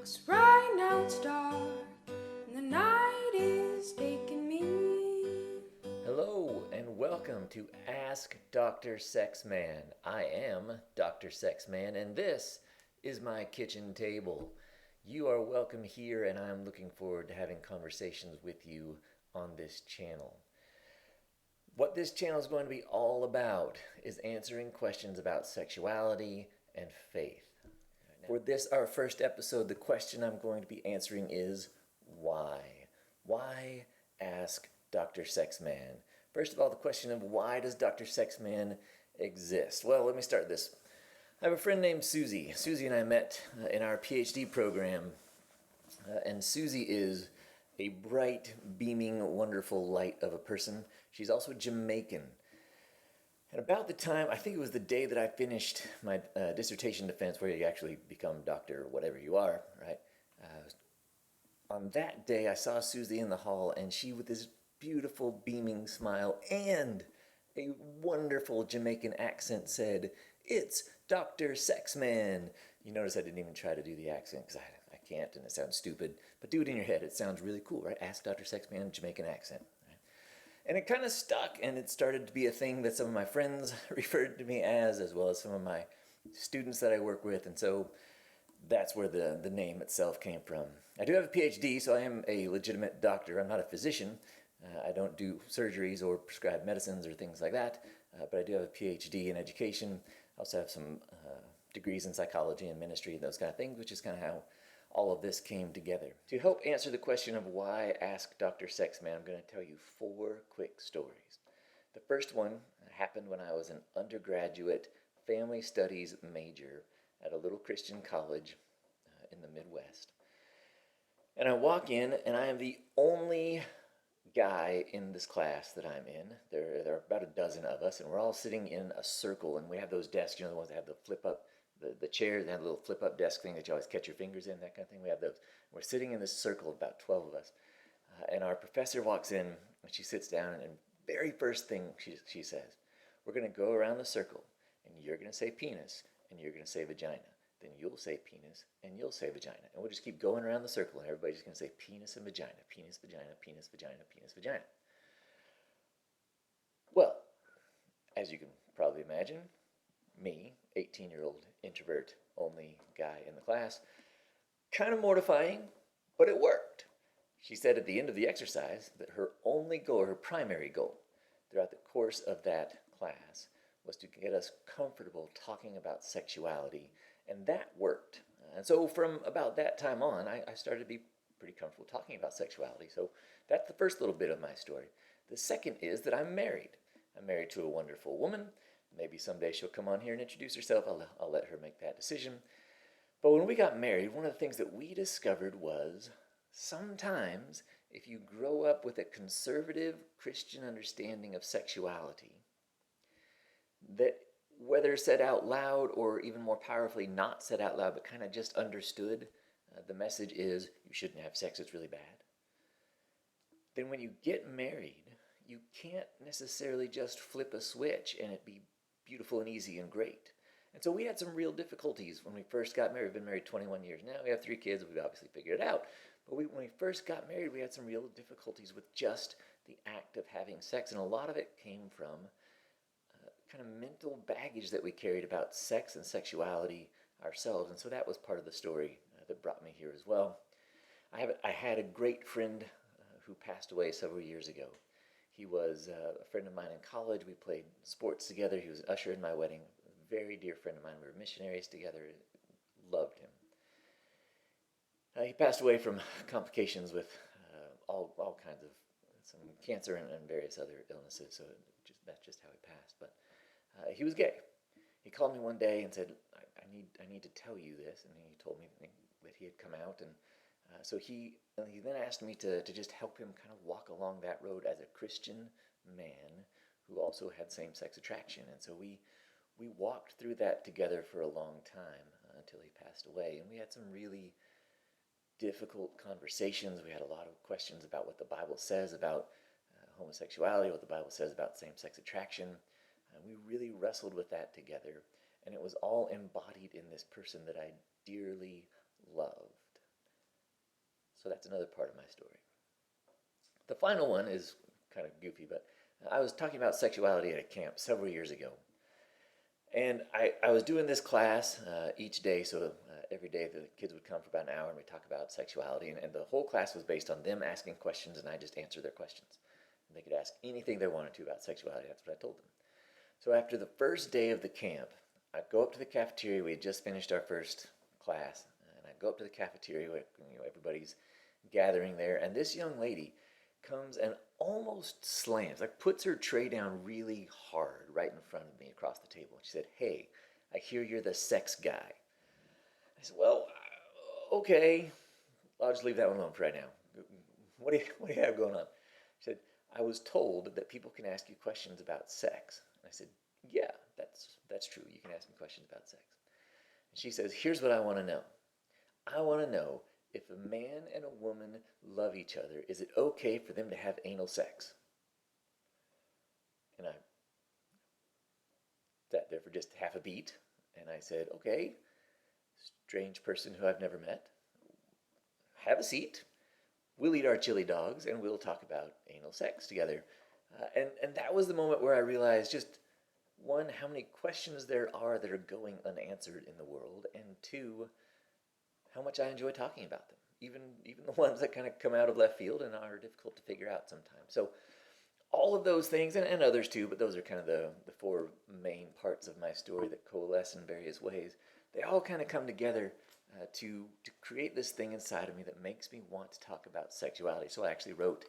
'Cause right now it's dark and the night is taking me. Hello and welcome to Ask Dr. Sexman. I am Dr. Sexman and this is my kitchen table. You are welcome here and I'm looking forward to having conversations with you on this channel. What this channel is going to be all about is answering questions about sexuality and faith. For this, our first episode, the question I'm going to be answering is why? Why ask Dr. Sexman? First of all, the question of why does Dr. Sexman exist? Well, let me start this. I have a friend named Susie. Susie and I met in our PhD program, and Susie is a bright, beaming, wonderful light of a person. She's also Jamaican. And about the time, I think it was the day that I finished my dissertation defense, where you actually become doctor, whatever you are, right? On that day, I saw Susie in the hall, and she, with this beautiful, beaming smile and a wonderful Jamaican accent, said, "It's Dr. Sexman." You notice I didn't even try to do the accent, because I can't, and it sounds stupid. But do it in your head. It sounds really cool, right? Ask Dr. Sexman, Jamaican accent. And it kind of stuck, and it started to be a thing that some of my friends referred to me as well as some of my students that I work with, and so that's where the name itself came from. I do have a PhD, so I am a legitimate doctor. I'm not a physician. I don't do surgeries or prescribe medicines or things like that, but I do have a PhD in education. I also have some degrees in psychology and ministry and those kind of things, which is kind of how all of this came together. To help answer the question of why ask Dr. Sexman, I'm going to tell you 4 quick stories. The first one happened when I was an undergraduate family studies major at a little Christian college in the Midwest. And I walk in, and I am the only guy in this class that I'm in. There are about a dozen of us, and we're all sitting in a circle, and we have those desks, the ones that have the flip up, the chairs, they have a little flip-up desk thing that you always catch your fingers in, that kind of thing. We have those. We're sitting in this circle of about 12 of us. And our professor walks in, and she sits down, and very first thing she says, "We're going to go around the circle, and you're going to say penis, and you're going to say vagina. Then you'll say penis, and you'll say vagina. And we'll just keep going around the circle, and everybody's just going to say penis and vagina, penis, vagina, penis, vagina, penis, vagina." Well, as you can probably imagine, me, 18-year-old introvert, only guy in the class, kind of mortifying, but it worked. She said at the end of the exercise that her only goal, her primary goal, throughout the course of that class was to get us comfortable talking about sexuality, and that worked. And so from about that time on, I started to be pretty comfortable talking about sexuality. So that's the first little bit of my story. The second is that I'm married. I'm married to a wonderful woman. Maybe someday she'll come on here and introduce herself. I'll let her make that decision. But when we got married, one of the things that we discovered was sometimes if you grow up with a conservative Christian understanding of sexuality, that whether said out loud or even more powerfully not said out loud but kind of just understood, the message is you shouldn't have sex, it's really bad. Then when you get married, you can't necessarily just flip a switch and it be beautiful and easy and great. And so we had some real difficulties when we first got married. We've been married 21 years now. We have 3 kids. We've obviously figured it out. But when we first got married, we had some real difficulties with just the act of having sex. And a lot of it came from kind of mental baggage that we carried about sex and sexuality ourselves. And so that was part of the story that brought me here as well. I had a great friend who passed away several years ago. He was a friend of mine in college. We played sports together. He was an usher in my wedding. A very dear friend of mine. We were missionaries together. Loved him. He passed away from complications with all kinds of some cancer and various other illnesses. So that's just how he passed. But he was gay. He called me one day and said, I need to tell you this. And he told me that he had come out, and so he then asked me to just help him kind of walk along that road as a Christian man who also had same-sex attraction. And so we walked through that together for a long time until he passed away. And we had some really difficult conversations. We had a lot of questions about what the Bible says about homosexuality, what the Bible says about same-sex attraction. We really wrestled with that together. And it was all embodied in this person that I dearly loved. So that's another part of my story. The final one is kind of goofy, but I was talking about sexuality at a camp several years ago. And I was doing this class each day, so every day the kids would come for about an hour and we talk about sexuality. And the whole class was based on them asking questions and I just answered their questions. And they could ask anything they wanted to about sexuality. That's what I told them. So after the first day of the camp, I'd go up to the cafeteria. We had just finished our first class. And I'd go up to the cafeteria where everybody's gathering there. And this young lady comes and almost slams, like puts her tray down really hard right in front of me across the table. She said, "Hey, I hear you're the sex guy." I said, "Well, okay, I'll just leave that one alone for right now. What do you have going on?" She said, "I was told that people can ask you questions about sex." And I said, "Yeah, that's true. You can ask me questions about sex." And she says, "Here's what I want to know. I want to know if a man and a woman love each other, is it okay for them to have anal sex?" And I sat there for just half a beat, and I said, "Okay, strange person who I've never met, have a seat. We'll eat our chili dogs, and we'll talk about anal sex together." And that was the moment where I realized just, one, how many questions there are that are going unanswered in the world, and two, how much I enjoy talking about them, even the ones that kind of come out of left field and are difficult to figure out sometimes. So all of those things, and others too, but those are kind of the four main parts of my story that coalesce in various ways. They all kind of come together to create this thing inside of me that makes me want to talk about sexuality. So I actually wrote,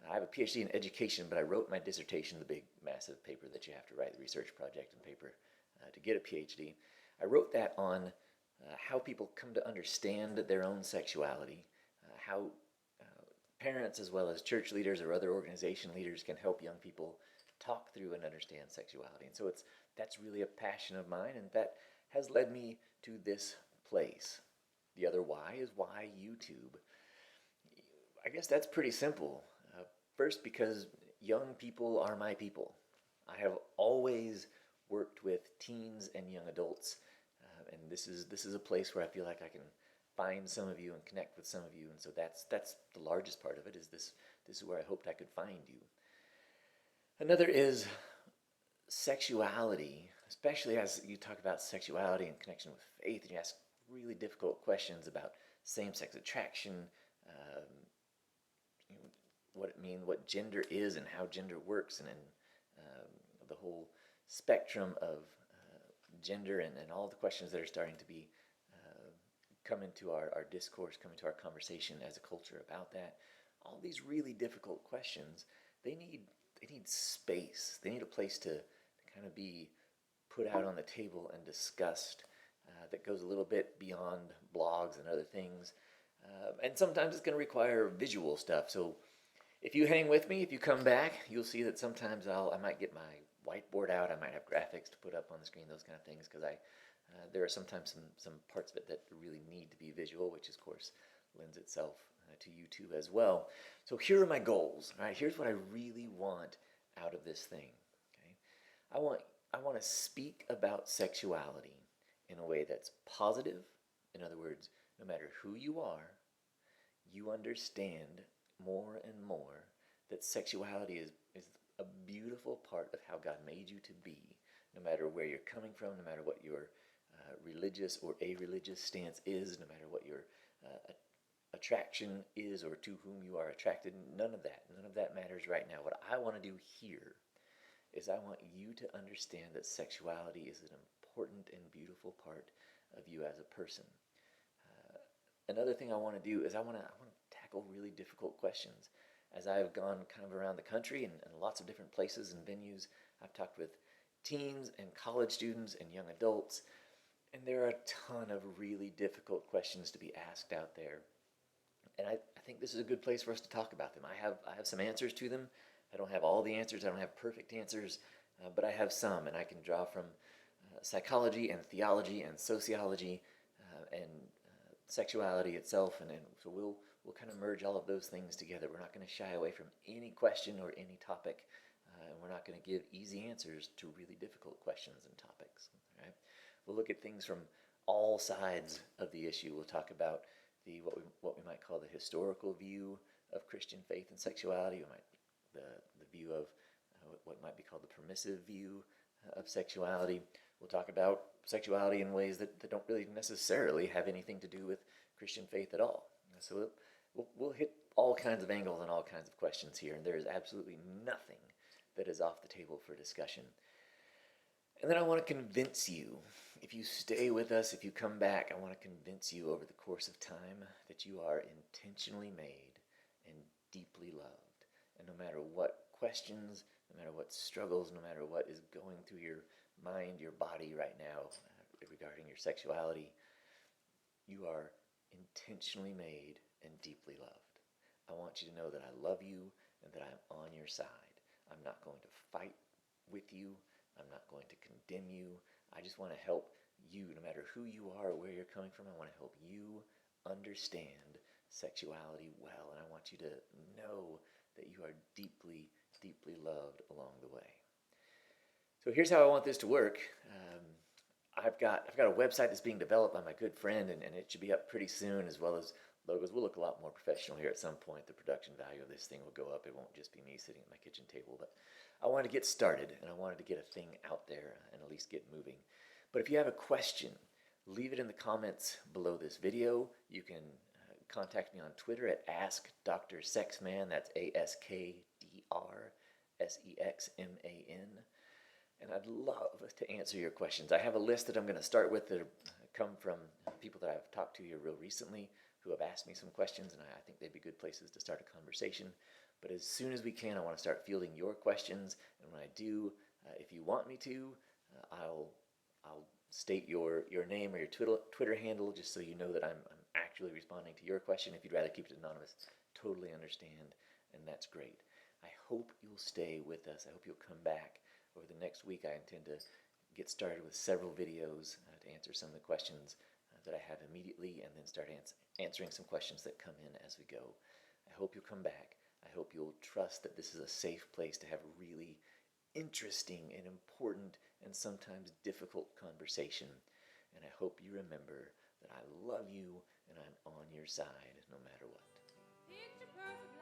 I have a PhD in education, but I wrote my dissertation, the big massive paper that you have to write, the research project and paper to get a PhD. I wrote that on how people come to understand their own sexuality, how parents as well as church leaders or other organization leaders can help young people talk through and understand sexuality. And so that's really a passion of mine, and that has led me to this place. The other why is why YouTube. I guess that's pretty simple. First, because young people are my people. I have always worked with teens and young adults, and this is a place where I feel like I can find some of you and connect with some of you, and so that's the largest part of it. Is this is where I hoped I could find you. Another is sexuality, especially as you talk about sexuality in connection with faith, and you ask really difficult questions about same-sex attraction, um, what it means, what gender is, and how gender works, and the whole spectrum of gender, and all the questions that are starting to be come into our discourse, come into our conversation as a culture about that. All these really difficult questions, they need space. They need a place to kind of be put out on the table and discussed that goes a little bit beyond blogs and other things. And sometimes it's going to require visual stuff. So if you hang with me, if you come back, you'll see that sometimes I might get my whiteboard out. I might have graphics to put up on the screen, those kind of things, because there are sometimes some parts of it that really need to be visual, which of course lends itself to YouTube as well. So here are my goals. All right, here's what I really want out of this thing. Okay, I want to speak about sexuality in a way that's positive. In other words, no matter who you are, you understand more and more that sexuality is a beautiful part of how God made you to be, no matter where you're coming from, no matter what your religious or a-religious stance is, no matter what your attraction is or to whom you are attracted. None of that matters right now. What I want to do here is I want you to understand that sexuality is an important and beautiful part of you as a person. Another thing I want to do is I want to tackle really difficult questions. As I've gone kind of around the country and lots of different places and venues, I've talked with teens and college students and young adults, and there are a ton of really difficult questions to be asked out there. And I think this is a good place for us to talk about them. I have some answers to them. I don't have all the answers. I don't have perfect answers, but I have some, and I can draw from psychology and theology and sociology and sexuality itself, and so we'll kind of merge all of those things together. We're not going to shy away from any question or any topic, and we're not going to give easy answers to really difficult questions and topics. Right? We'll look at things from all sides of the issue. We'll talk about what we might call the historical view of Christian faith and sexuality, the view of what might be called the permissive view of sexuality. We'll talk about sexuality in ways that don't really necessarily have anything to do with Christian faith at all. So we'll hit all kinds of angles and all kinds of questions here, and there is absolutely nothing that is off the table for discussion. And then I want to convince you, if you stay with us, if you come back, I want to convince you over the course of time that you are intentionally made and deeply loved. And no matter what questions, no matter what struggles, no matter what is going through your mind, your body right now regarding your sexuality, you are intentionally made and deeply loved. I want you to know that I love you and that I'm on your side. I'm not going to fight with you. I'm not going to condemn you. I just want to help you, no matter who you are or where you're coming from. I want to help you understand sexuality well. And I want you to know that you are deeply, deeply loved along the way. So here's how I want this to work. I've got a website that's being developed by my good friend, and it should be up pretty soon, as well as logos. We'll look a lot more professional here at some point. The production value of this thing will go up. It won't just be me sitting at my kitchen table, but I wanted to get started, and I wanted to get a thing out there and at least get moving. But if you have a question, leave it in the comments below this video. You can contact me on Twitter at AskDrSexman. That's AskDrSexman. And I'd love to answer your questions. I have a list that I'm going to start with that come from people that I've talked to here real recently who have asked me some questions, and I think they'd be good places to start a conversation. But as soon as we can, I want to start fielding your questions. And when I do, if you want me to, I'll state your name or your Twitter handle just so you know that I'm actually responding to your question. If you'd rather keep it anonymous, totally understand, and that's great. I hope you'll stay with us. I hope you'll come back. Over the next week, I intend to get started with several videos to answer some of the questions that I have immediately, and then start answering some questions that come in as we go. I hope you'll come back. I hope you'll trust that this is a safe place to have really interesting and important and sometimes difficult conversation. And I hope you remember that I love you and I'm on your side no matter what. Picture perfect